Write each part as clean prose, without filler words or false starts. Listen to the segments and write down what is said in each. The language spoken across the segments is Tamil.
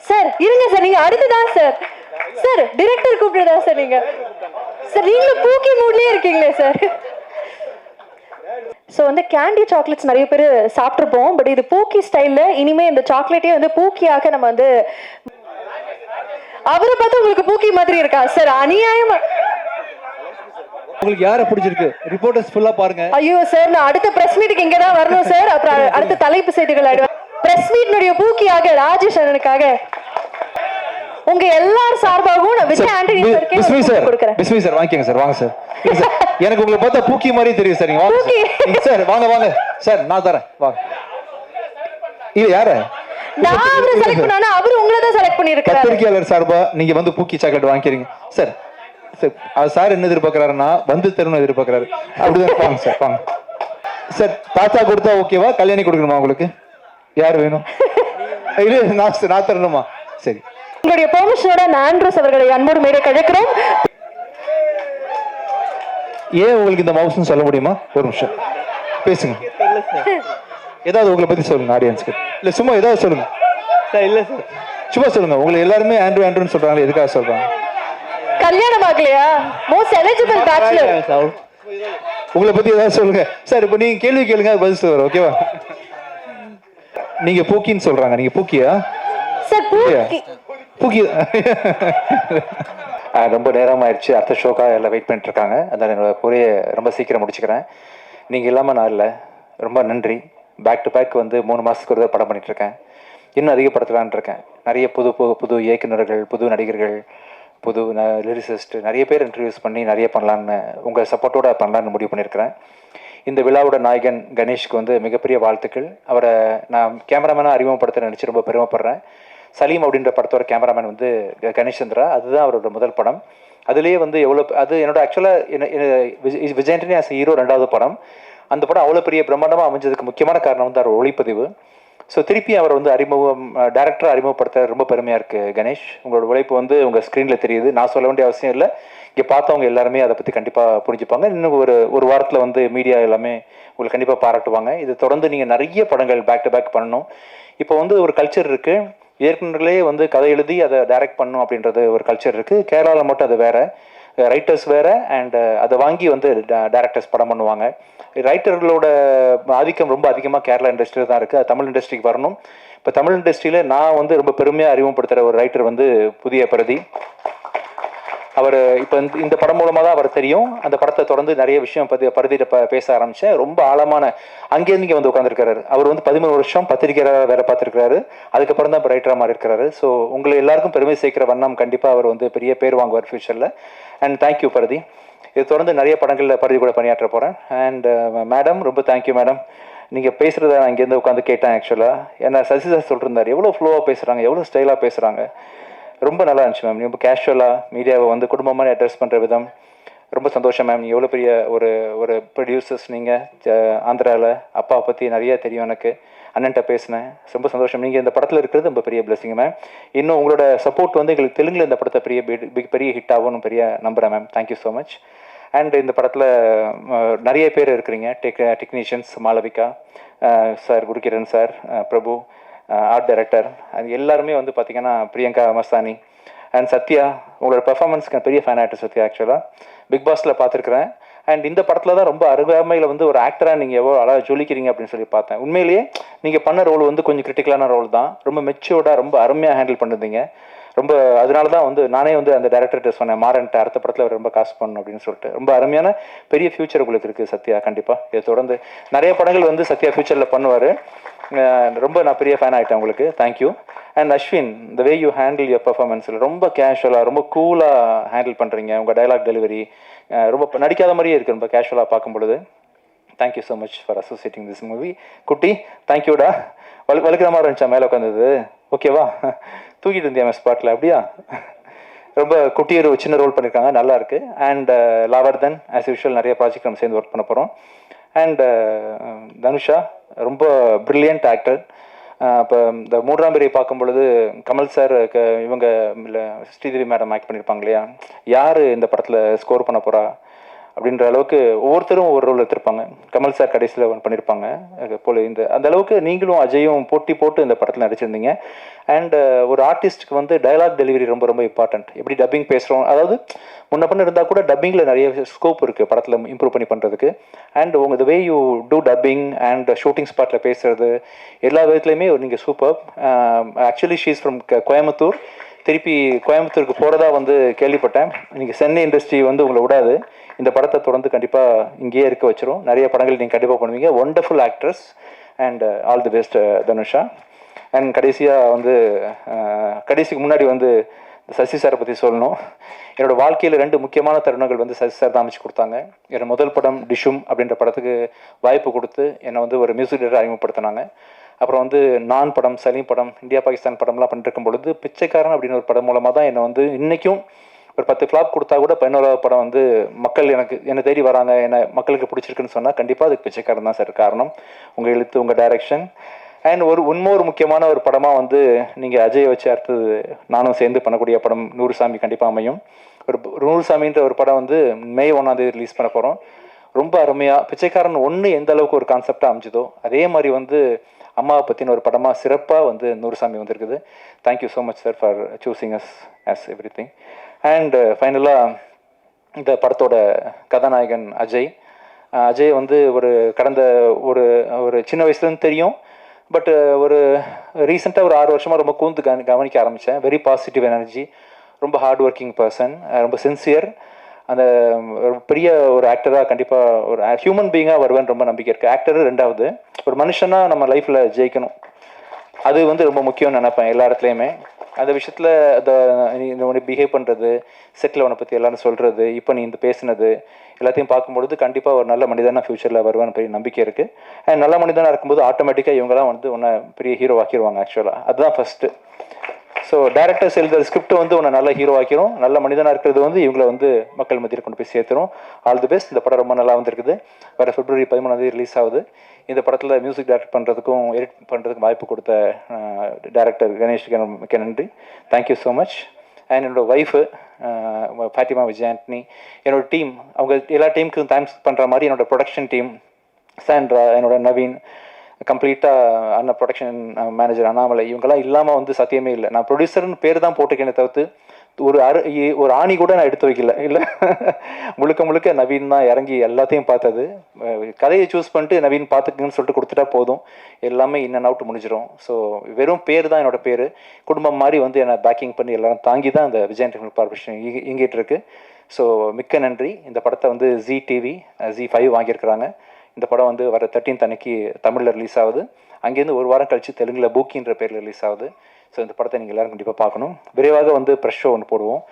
சார் இருங்க சார், நீங்க அடுத்துதான் சார். சார் டைரக்டர் கூப்பிடுறதா சார் நீங்க? சார் நீங்களும் பூக்கி மூட்லயே இருக்கீங்களே சார். ஸோ வந்து கேண்டி சாக்லேட்ஸ் நிறைய பேர் சாப்பிட்ருப்போம். பட் இது பூக்கி ஸ்டைலில் இனிமே இந்த சாக்லேட்டே வந்து பூக்கியாக நம்ம வந்து அவரை பார்த்து உங்களுக்கு பூக்கி மாதிரி இருக்கா சார்? அநியாயமா. உங்களுக்கு யாரை பிடிச்சிருக்கு? ரிப்போர்ட்டர்ஸ் ஃபுல்லா பாருங்க. ஐயோ சார், நான் அடுத்த பிரஸ் மீட்டுக்கு இங்கே தான் வரணும் சார். அப்புறம் அடுத்த தலைப்பு செய்திகள் ஆயிடுவேன். பிரஸ் மீட்னுடைய பூக்கியாக ராஜேஷ் அண்ணனுக்காக உங்க எல்லார் சார்பாகவும் நான் விஜய் ஆண்டனி சார் கொடுக்கிறேன். பிஸ்மி சார் வாங்கிக்கங்க சார். வாங்க சார். எனக்கு உங்களை பார்த்தா பூக்கி மாதிரி தெரியும் சார். நீங்க வாங்க சார். வாங்க வாங்க சார், நான் தரேன். வாங்க. இது யாரு? நான் அவரை செலக்ட் பண்ணானே, அவர் உங்களை தான் செலக்ட் பண்ணிருக்காரு. பத்திரிகையாளர் சார்பா நீங்க வந்து பூக்கி சாக்லேட் வாங்கிக்கிறீங்க சார். சார் என்ன எதிர்பார்க்கிறாருன்னா வந்து தரணும் எதிர்பார்க்கிறாரு. அப்படிதான். வாங்க சார், வாங்க சார். தாத்தா கொடுத்தா ஓகேவா? கல்யாணி கொடுக்கணுமா உங்களுக்கு? யார் வேணும்? இல்ல நான் தரணுமா? சரி. உங்களுடைய பெர்மிஷனோட ஆண்ட்ரூஸ் அவர்களை அன்போடு மேடை கழிக்கிறோம். ஏன் உங்களுக்கு இந்த மவுஸ்னு சொல்ல முடியுமா? ஒரு நிமிஷம் பேசுங்க. ஏதாவது உங்களை பத்தி சொல்லுங்க ஆடியன்ஸ்க்கு. இல்ல சும்மா ஏதாவது சொல்லுங்க. இல்ல சார், சும்மா சொல்லுங்க. உங்களை எல்லாருமே ஆண்ட்ரூ ஆண்ட்ரூன்னு சொல்றாங்க, எதுக்காக சொல்றாங்க? கல்யாணம் ஆகலையா? Most eligible bachelor. உங்களை பத்தி ஏதாவது சொல்லுங்க சார். இப்போ நீங்க கேள்வி கேளுங்க, பதில் சொல்லுவார். ஓகேவா? நீங்க பூக்கின்னு சொல்றாங்க. நீங்க பூக்கியா சார்? பூக்கி. ரொம்ப நேரம் ஆயிடுச்சு. அடுத்த ஷோக்காக எல்லாம் வெயிட் பண்ணிட்டு இருக்காங்க. அதனால என்னோட பொரிய ரொம்ப சீக்கிரம் முடிச்சுக்கிறேன். நீங்க இல்லாம நான் இல்லை. ரொம்ப நன்றி. பேக் டு பேக் வந்து 3 மாசத்துக்கு ஒரு படம் பண்ணிட்டு இருக்கேன். இன்னும் அதிகப்படுத்தலான் இருக்கேன். நிறைய புது இயக்குநர்கள், புது நடிகர்கள், புது லிரிசிஸ்ட் நிறைய பேர் இன்ட்ரடியூஸ் பண்ணி நிறைய பண்ணலான்னு, உங்கள் சப்போர்ட்டோட பண்ணலான்னு முடிவு பண்ணியிருக்கிறேன். இந்த விழாவோட நாயகன் கணேஷ்க்கு வந்து மிகப்பெரிய வாழ்த்துக்கள். அவரை நான் கேமராமேனாக அறிமுகப்படுத்த நினச்சி ரொம்ப பெருமைப்படுறேன். சலீம் அப்படின்ற படத்தோட கேமராமேன் வந்து கணேஷ் சந்திரா. அதுதான் அவரோட முதல் படம். அதுலேயே வந்து எவ்வளோ, அது என்னோட ஆக்சுவலாக விஜய் ஆண்டனி ஆஸ் ஹீரோ 2வது படம். அந்த படம் அவ்வளோ பெரிய பிரம்மாண்டமாக அமைஞ்சதுக்கு முக்கியமான காரணம் வந்து அவர் ஒளிப்பதிவு. ஸோ திருப்பி அவர் வந்து டேரக்டராக அறிமுகப்படுத்த ரொம்ப பெருமையாக இருக்குது. கணேஷ், உங்களோட உழைப்பு வந்து உங்கள் ஸ்க்ரீனில் தெரியுது. நான் சொல்ல வேண்டிய அவசியம் இல்லை. இங்கே பார்த்தவங்க எல்லாருமே அதை பற்றி கண்டிப்பாக புரிஞ்சுப்பாங்க. இன்னும் ஒரு வாரத்தில் வந்து மீடியா எல்லாமே உங்களுக்கு கண்டிப்பாக பாராட்டுவாங்க. இது தொடர்ந்து நீங்கள் நிறைய படங்கள் பேக் டு பேக் பண்ணணும். இப்போ வந்து ஒரு கல்ச்சர் இருக்குது. இயக்குநர்களே வந்து கதை எழுதி அதை டைரக்ட் பண்ணணும் அப்படின்றது ஒரு கல்ச்சர் இருக்குது. கேரளாவில் மட்டும் அது வேறு, ரைட்டர்ஸ் வேறு, அண்ட் அதை வாங்கி வந்து டேரக்டர்ஸ் படம் பண்ணுவாங்க. ரைட்டர்களோட ஆதிக்கம் ரொம்ப அதிகமாக கேரளா இண்டஸ்ட்ரியில் தான் இருக்குது. அது தமிழ் இண்டஸ்ட்ரிக்கு வரணும். இப்போ தமிழ் இண்டஸ்ட்ரியில் நான் வந்து ரொம்ப பெருமையாக அறிமுகப்படுத்துகிற ஒரு ரைட்டர் வந்து புதிய பிரதி. அவர் இப்போ இந்த படம் மூலமாக தான் அவர் தெரியும். அந்த படத்தை தொடர்ந்து நிறைய விஷயம் பருதிட்ட பேச ஆரம்பித்தேன். ரொம்ப ஆழமான அங்கேருந்து இங்கே வந்து உட்காந்துருக்காரு. அவர் வந்து 13 வருஷம் பத்திரிகையாளராக வேலை பார்த்துருக்காரு. அதுக்கப்புறம் தான் இப்போ ரைட்டராக மாறி இருக்காரு. ஸோ உங்களை எல்லாருக்கும் பெருமை சேர்க்கிற வண்ணம் கண்டிப்பாக அவர் வந்து பெரிய பேர் வாங்குவார் ஃபியூச்சரில். அண்ட் தேங்க்யூ பருதி. இது தொடர்ந்து நிறைய படங்களில் பருதி கூட பணியாற்ற போகிறேன். அண்ட் மேடம், ரொம்ப தேங்க்யூ மேடம். நீங்கள் பேசுகிறத நான் இங்கேருந்து உட்காந்து கேட்டேன். ஆக்சுவலாக என்ன சசி சார் சொல்லிருந்தார், எவ்வளோ ஃப்ளோவாக பேசுகிறாங்க, எவ்வளோ ஸ்டைலாக பேசுகிறாங்க. ரொம்ப நல்லா இருந்துச்சு மேம். ரொம்ப கேஷுவலாக மீடியாவை வந்து குடும்பம் மாதிரி அட்ரஸ் பண்ணுற விதம் ரொம்ப சந்தோஷம் மேம். எவ்வளோ பெரிய ஒரு ப்ரொடியூசர்ஸ் நீங்கள். ஆந்திராவில் அப்பாவை பற்றி நிறைய தெரியும் எனக்கு. அண்ணன்ட்ட பேசினேன். ரொம்ப சந்தோஷம். நீங்கள் இந்த படத்தில் இருக்கிறது ரொம்ப பெரிய பிளஸிங் மேம். இன்னும் உங்களோட சப்போர்ட் வந்து எங்களுக்கு தெலுங்கில் இந்த படத்தை பெரிய ஹிட் ஆகும்னு பெரிய நம்புகிறேன் ma'am. Thank you so much. And இந்த படத்தில் நிறைய பேர் இருக்கிறீங்க. Technicians Malavika sir, Gurukiran sir, பிரபு ஆர்ட் டைரக்டர், அது எல்லாருமே வந்து பார்த்தீங்கன்னா பிரியங்கா மஸ்தானி அண்ட் சத்யா. உங்களோட பெர்ஃபார்மன்ஸ்க்கு பெரிய ஃபேன் ஆகிட்டு சத்யா. ஆக்சுவலாக பிக் பாஸில் பார்த்துருக்குறேன். அண்ட் இந்த படத்தில் தான் ரொம்ப அருகாமையில் வந்து ஒரு ஆக்டராக நீங்கள் எவ்வளோ அழகாக ஜொலிக்கிறீங்க அப்படின்னு சொல்லி பார்த்தேன். உண்மையிலேயே நீங்கள் பண்ண ரோல் வந்து கொஞ்சம் கிரிட்டிக்கலான ரோல் தான். ரொம்ப மெச்சூர்டாக ரொம்ப அருமையாக ஹேண்டில் பண்ணிருந்தீங்க. ரொம்ப அதனால தான் வந்து நானே வந்து அந்த டேரக்டர்கிட்ட சொன்னேன், மாறன்ட்டு அடுத்த படத்தில் அவர் ரொம்ப காசு பண்ணணும் அப்படின்னு சொல்லிட்டு. ரொம்ப அருமையான பெரிய ஃபியூச்சர் உங்களுக்கு இருக்குது சத்யா. கண்டிப்பாக இதை தொடர்ந்து நிறைய படங்கள் வந்து சத்யா ஃபியூச்சரில் பண்ணுவார். ரொம்ப நான் பெரிய ஃபேன் ஆகிட்டேன் உங்களுக்கு. Thank you. And Ashwin, the way you handle your பர்ஃபார்மன்ஸில் ரொம்ப கேஷுவலாக ரொம்ப கூலாக ஹேண்டில் பண்ணுறீங்க. உங்கள் டைலாக் டெலிவரி ரொம்ப நடிக்காத மாதிரியே இருக்குது. ரொம்ப கேஷுவலாக பார்க்கும் பொழுது. Thank you so much for associating this movie. குட்டி, தேங்க்யூடா. வலுக்கிற மாதிரி இருந்துச்சா மேலே உட்காந்தது? ஓகேவா? தூக்கிட்டு இருந்தியா மேம் ஸ்பாட்டில்? அப்படியா? ரொம்ப குட்டி ஒரு சின்ன ரோல் பண்ணியிருக்காங்க, நல்லா இருக்குது. அண்ட் லாவர்தன் ஆஸ் யூஷுவல் நிறைய ப்ராஜெக்ட் நம்ம சேர்ந்து ஒர்க் பண்ண போகிறோம். அண்ட் தனுஷா ரொம்ப ப்ரில்லியன்ட் ஆக்டர். இப்போ இந்த 3ஆம் பிரிவை பார்க்கும் பொழுது கமல் சார் இவங்க இல்லை ஸ்ரீதேவி மேடம் ஆக்ட் பண்ணியிருப்பாங்க இல்லையா, யார் இந்த படத்தில் ஸ்கோர் பண்ண போகிறா அப்படின்ற அளவுக்கு ஒவ்வொருத்தரும் ஒவ்வொரு ரோல் எடுத்திருப்பாங்க. கமல் சார் கடைசியில் ஒன்று பண்ணியிருப்பாங்க போல. அந்த அளவுக்கு நீங்களும் அஜயும் போட்டி போட்டு இந்த படத்தில் நடிச்சிருந்தீங்க. அண்ட் ஒரு ஆர்டிஸ்ட்டுக்கு வந்து டயலாக் டெலிவரி ரொம்ப ரொம்ப இம்பார்ட்டன்ட். எப்படி டப்பிங் பேசுகிறோம், அதாவது முன்ன பண்ண இருந்தால் கூட டப்பிங்கில் நிறைய ஸ்கோப் இருக்குது படத்தில் இம்ப்ரூவ் பண்ணி பண்ணுறதுக்கு. அண்ட் உங்கள் the way you do dubbing and shooting ஸ்பாட்டில் பேசுகிறது எல்லா விதத்துலையுமே நீங்கள் super. Actually she's from Coimbatore. திருப்பி கோயம்புத்தூருக்கு போகிறதா வந்து கேள்விப்பட்டேன். நீங்கள் சென்னை இண்டஸ்ட்ரி வந்து உங்களை விடாது. இந்த படத்தை தொடர்ந்து கண்டிப்பாக இங்கேயே இருக்க வச்சிரும். நிறைய படங்கள் நீங்கள் கண்டிப்பாக பண்ணுவீங்க. Wonderful actress and all the best Dhanusha. And கடைசியாக வந்து கடைசிக்கு முன்னாடி வந்து சசி சாரை பற்றி சொல்லணும். என்னோடய வாழ்க்கையில் 2 முக்கியமான தருணங்கள் வந்து சசி சார் தான் அமைச்சு கொடுத்தாங்க. என்னோட முதல் படம் டிஷும் அப்படின்ற படத்துக்கு வாய்ப்பு கொடுத்து என்னை வந்து ஒரு மியூசிக் டைரக்டர் அறிமுகப்படுத்தினாங்க. அப்புறம் வந்து நான் படம், சலீம் படம், இந்தியா பாகிஸ்தான் படம்லாம் பண்ணிருக்கும் பொழுது பிச்சைக்காரன் அப்படின்னு ஒரு படம் மூலமாக தான் என்னை வந்து இன்றைக்கும் ஒரு 10 ஃப்ளாப் கொடுத்தா கூட 11வது படம் வந்து மக்கள் என்னை தேடி வராங்க, என்னை மக்களுக்கு பிடிச்சிருக்குன்னு சொன்னால் கண்டிப்பாக அதுக்கு பிச்சைக்காரன் தான் சார் காரணம். உங்கள் எழுத்து, உங்கள் டைரக்ஷன். அண்ட் இன்னொரு முக்கியமான ஒரு படமாக வந்து நீங்கள் அஜயை வச்சு அடுத்தது நானும் சேர்ந்து பண்ணக்கூடிய படம் நூறுசாமி கண்டிப்பாக அமையும். ஒரு நூறுசாமின்ற ஒரு படம் வந்து மே 1 ரிலீஸ் பண்ண போகிறோம். ரொம்ப அருமையாக பிச்சைக்காரன் 1 எந்த அளவுக்கு ஒரு கான்செப்டாக அமைஞ்சதோ அதே மாதிரி வந்து அம்மாவை பற்றின ஒரு படமாக சிறப்பாக வந்து நூறுசாமி வந்திருக்குது. Thank you so much sir for choosing us as everything. And ஃபைனலாக இந்த படத்தோட கதாநாயகன் அஜய் வந்து கடந்த ஒரு சின்ன வயசுலேருந்து தெரியும். பட் ஒரு ரீசெண்டாக ஒரு 6 வருஷமாக ரொம்ப கூர்ந்து கவனிக்க ஆரம்பித்தேன். வெரி பாசிட்டிவ் எனர்ஜி, ரொம்ப ஹார்ட் ஒர்க்கிங் பர்சன், ரொம்ப சின்சியர். அந்த ஒரு பெரிய ஒரு ஆக்டராக கண்டிப்பாக ஒரு ஹியூமன் பீயிங்காக வருவேன் ரொம்ப நம்பிக்கை இருக்குது. ஆக்டர் 2வது, ஒரு மனுஷனாக நம்ம லைஃப்பில் ஜெயிக்கணும், அது வந்து ரொம்ப முக்கியம்னு நினைப்பேன் எல்லா இடத்துலையுமே. அந்த விஷயத்தில் உன்னை பிஹேவ் பண்ணுறது, செட்டில் உன்னை பற்றி எல்லாரும் சொல்கிறது, இப்போ நீ இந்த பேசுனது எல்லாத்தையும் பார்க்கும்பொழுது கண்டிப்பாக ஒரு நல்ல மனிதனாக ஃப்யூச்சரில் வருவான்னு பெரிய நம்பிக்கை இருக்குது. அண்ட் நல்ல மனிதனாக இருக்கும்போது ஆட்டோமேட்டிக்காக இவங்கெல்லாம் வந்து உன்னை பெரிய ஹீரோ ஆக்கிடுவாங்க. ஆக்சுவலாக அதுதான் ஃபஸ்ட்டு. ஸோ டேரக்டர்ஸ் எழுதுகிற ஸ்கிரிப்ட் வந்து உன்னை நல்ல ஹீரோ ஆக்கிரும். நல்ல மனிதனாக இருக்கிறது வந்து இவங்களை வந்து மக்கள் மத்தியில் கொண்டு போய் சேர்த்துரும். All the best. இந்த படம் ரொம்ப நல்லா வந்திருக்குது. வர February 13 ரிலீஸ் ஆகுது. இந்த படத்தில் மியூசிக் டைரக்ட் பண்ணுறதுக்கும் எடிட் பண்ணுறதுக்கும் வாய்ப்பு கொடுத்த டைரக்டர் கணேஷ்க்கு மிக்க நன்றி. Thank you so much. அண்ட் என்னோடய ஒய்ஃபு ஃபாத்திமா விஜய் ஆண்டனி, என்னோடய டீம், அவங்க எல்லா டீமுக்கும் தேங்க்ஸ் பண்ணுற மாதிரி என்னோடய ப்ரொடக்ஷன் டீம், சாண்ட்ரா, என்னோட நவீன், கம்ப்ளீட்டாக அண்ணா ப்ரொடக்ஷன் மேனேஜர் அண்ணாமலை, இவங்கெல்லாம் இல்லாமல் வந்து சத்தியமே இல்லை. நான் ப்ரொடியூசர்னு பேர் தான் போட்டிருக்கேனே தவிர்த்து ஒரு ஆணி கூட நான் எடுத்து வைக்கல. இல்லை, முழுக்க நவீன் தான் இறங்கி எல்லாத்தையும் பார்த்தது. கதையை சூஸ் பண்ணிட்டு நவீன் பார்த்துக்குங்கன்னு சொல்லிட்டு கொடுத்துட்டா போதும், எல்லாமே இன் அண்ட் அவுட் முடிஞ்சிடும். ஸோ வெறும் பேர் தான் என்னோட பேர். குடும்பம் மாதிரி வந்து என்னை பேக்கிங் பண்ணி எல்லாரும் தாங்கி தான் இந்த விஜய் என்டர்டைன்மெண்ட் கார்பரேஷன் இயங்கிட்டு இருக்கு. ஸோ மிக்க நன்றி. இந்த படத்தை வந்து ஜி டிவி Z5 வாங்கியிருக்கிறாங்க. இந்த படம் வந்து வர 13th அன்னைக்கு தமிழில் ரிலீஸ் ஆகுது. அங்கேருந்து ஒரு வாரம் கழித்து தெலுங்கில் பூக்கின்ற பேரில் ரிலீஸ் ஆகுது. ஸோ இந்த படத்தை நீங்கள் எல்லோரும் கண்டிப்பாக பார்க்கணும். விரைவாக வந்து ப்ரெஷ் ஷோ ஒன்று போடுவோம்.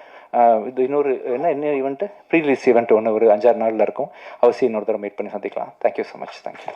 இது இன்னொரு என்ன ஈவெண்ட்டு, ப்ரீ ரிலீஸ் ஈவெண்ட் ஒன்று ஒரு 5-6 நாளில் இருக்கும். அவசியம் இன்னொரு தடவை மீட் பண்ணி சந்திக்கலாம். Thank you so much. தேங்க்யூ.